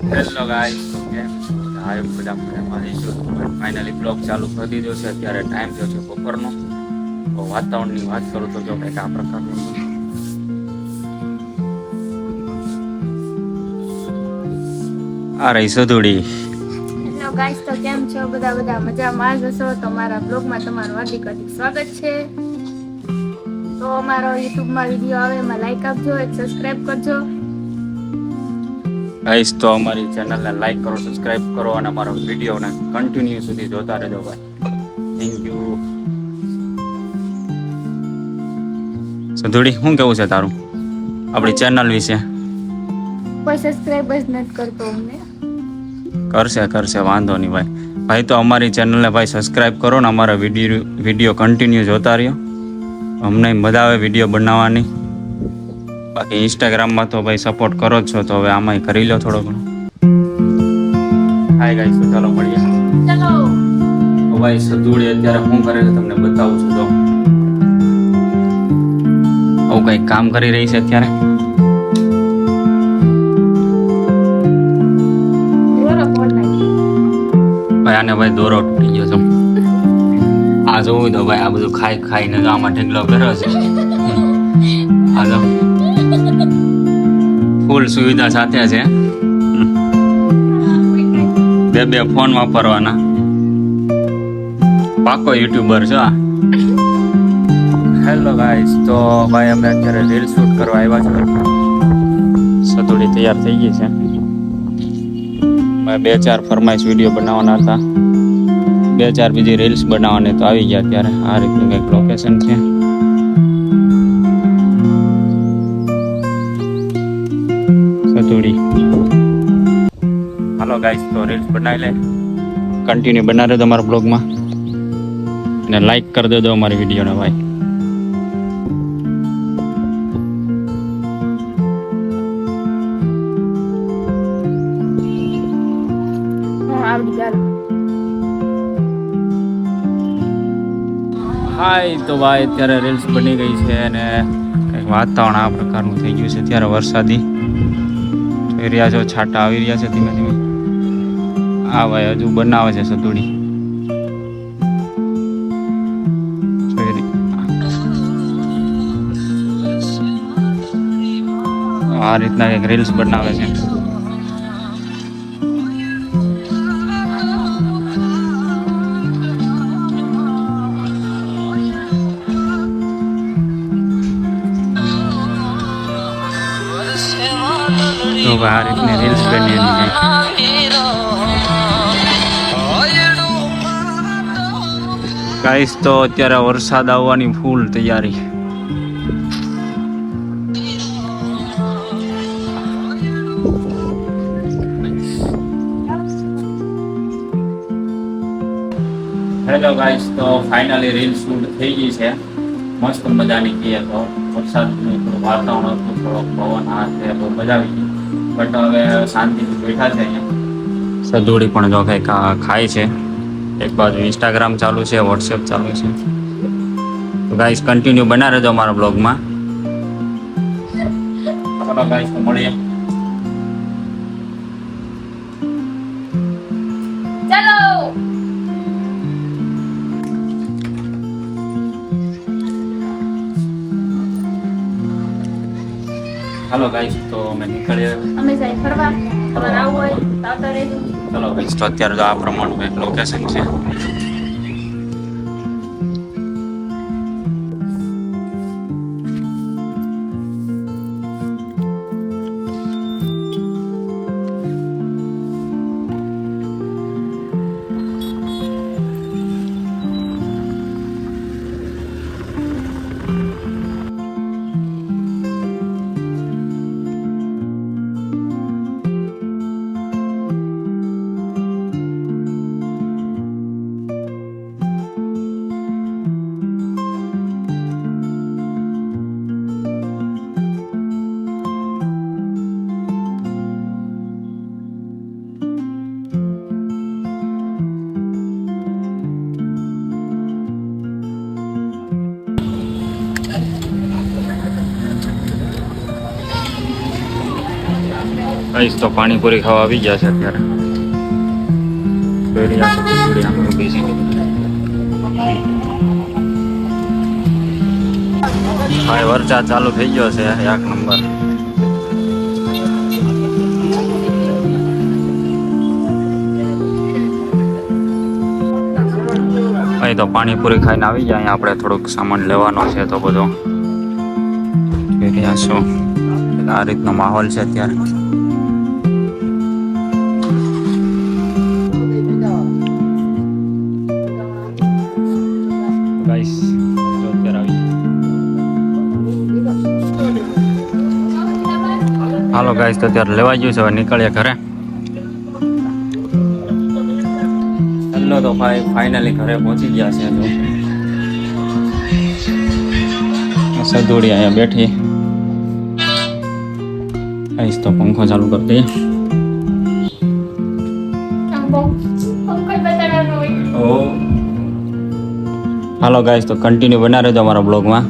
Hello guys, તો કેમ છો? આઈ બધા મજામાં રહીશું. ફાઇનલી બ્લોગ ચાલુ કરી દીધો છે. અત્યારે ટાઈમ થયો છે બપોરનો. તો વાતાવરણની વાત કરું તો જો કંઈક આ પ્રકારનું આ રહી સધુડી. હેલો ગાઈસ, તો કેમ છો? બધા મજામાં જ હશો. તો મારા બ્લોગમાં તમારું હાર્દિક સ્વાગત છે. તો અમારો યુટ્યુબમાં વિડીયો આવે એમાં લાઈક આપજો, એક સબસ્ક્રાઇબ કરજો. ગાઈસ, તો અમારી ચેનલને લાઈક કરો, સબસ્ક્રાઇબ કરો અને અમારો વિડીયોને કન્ટિન્યુ સુધી જોતા રહેજો ભાઈ. Thank you. સધુડી, શું કેવું છે તારું આપણી ચેનલ વિશે? કોઈ સબસ્ક્રાઇબ જ નથી કરતો અમને. કરશે વાંધો નહીં ભાઈ. તો અમારી ચેનલને ભાઈ સબસ્ક્રાઇબ કરો ને અમારા વિડીયો કન્ટિન્યુ જોતા રહ્યો. અમને મજા આવે વિડીયો બનાવવાની. બાકી ઇન્સ્ટાગ્રામમાં તો ભાઈ સપોર્ટ કરો જ છો, તો હવે આમાંય કરી લો થોડો ઘણો. હાય ગાઈસ, તો ચાલો મળીએ. ચલો તો ભાઈ સધુડી અત્યારે શું કરે છે તમને બતાવું છું. તો આવું કંઈક કામ કરી રહી છે અત્યારે. ભાઈ આને ભાઈ દોરો તૂટી ગયો છે. આ જોવું તો ભાઈ આ બધું ખાઈને તો આમાં ઢગલો કર્યો છે. આ તો ફૂલ સુવિધા સાથે છે. બે ફોન વાપરવાના. પાકો યુટ્યુબર છો. હેલો ગાઈસ, તો ભાઈ અમે અત્યારે રીલ શૂટ કરવા આવ્યા છે. સધુડી તૈયાર થઈ ગઈ છે. 2-4 ફરમાઈશ વિડીયો બનાવવાના હતા. 2-4 બીજી રીલ્સ બનાવવાની તો આવી ગયા. અત્યારે આ રીતનું કંઈક લોકેશન છે. સધુડી હાલો ગાઈસ, તો રીલ્સ બનાવી લે. કન્ટિન્યુ બનાવી દો અમારા બ્લોગમાં અને લાઈક કરી દેજો અમારી વિડીયોને ભાઈ. હાય, તો ભાઈ અત્યારે રીલ્સ બની ગઈ છે અને કંઈક વાતાવરણ આ પ્રકારનું થઈ ગયું છે. અત્યારે વરસાદી જોઈ રહ્યા છો, છાંટા આવી રહ્યા છે ધીમે ધીમે. આ ભાઈ હજુ બનાવે છે સધુડી. આ રીતના કંઈક રીલ્સ બનાવે છે. તો આ રીતની રીલ્સ બની ગાઈસ. તો અત્યારે વરસાદ આવવાની ફૂલ તૈયારી. હેલો ગાઈસ, તો ફાઇનલી રીલ શૂટ થઈ ગઈ છે. મસ્ત મજાની કહીએ તો વરસાદનું થોડું વાતાવરણ હતું, થોડોક પવન આ છે, બહુ મજા આવી ગઈ. બટ હવે શાંતિથી બેઠા છે અહીંયા. સધુડી પણ જો કંઈક ખાય છે. એક બાજુ ઇન્સ્ટાગ્રામ ચાલુ છે, વોટ્સએપ ચાલુ છે. તો ગાઈસ કન્ટિન્યુ બના રહેજો અમારા બ્લોગમાં. ચાલો ગાઈસ, તો મળીએ. ચલો હાલો ગાઈસ, તો અમે નીકળીએ. અમે જાય ફરવા. તમારે આવું હોય તો આવતા રહેજો. ચલો ગાઈસ, તો અત્યારે તો આ પ્રમાણનું એક લોકેશન છે. ગાઈસ તો પાણીપુરી ખાવા આવી ગયા છે અત્યારે. પેરિયા સુધીડી આમનું બેસી ભાઈ વરસાદ ચાલુ થઈ ગયો છે એક નંબર. અહીં તો પાણીપુરી ખાઈને આવી ગયા. અહીંયા આપણે થોડુંક સામાન લેવાનો છે તો બધો પેરિયા શું આ રીતનો માહોલ છે અત્યારે. ગાઈસ જો અત્યારે આવી. હાલો ગાઈસ તો અત્યારે લેવા ગયું છે, હવે નીકળીએ ઘરે. હેલો તો ભાઈ ફાઇનલી ઘરે પહોંચી ગયા છે. તો સદોડી અહીંયા બેઠી. ગાઈસ તો પંખો ચાલુ કરી દઈએ. હાલો ગાઈસ તો કન્ટિન્યુ બના રહેજો અમારા બ્લોગમાં.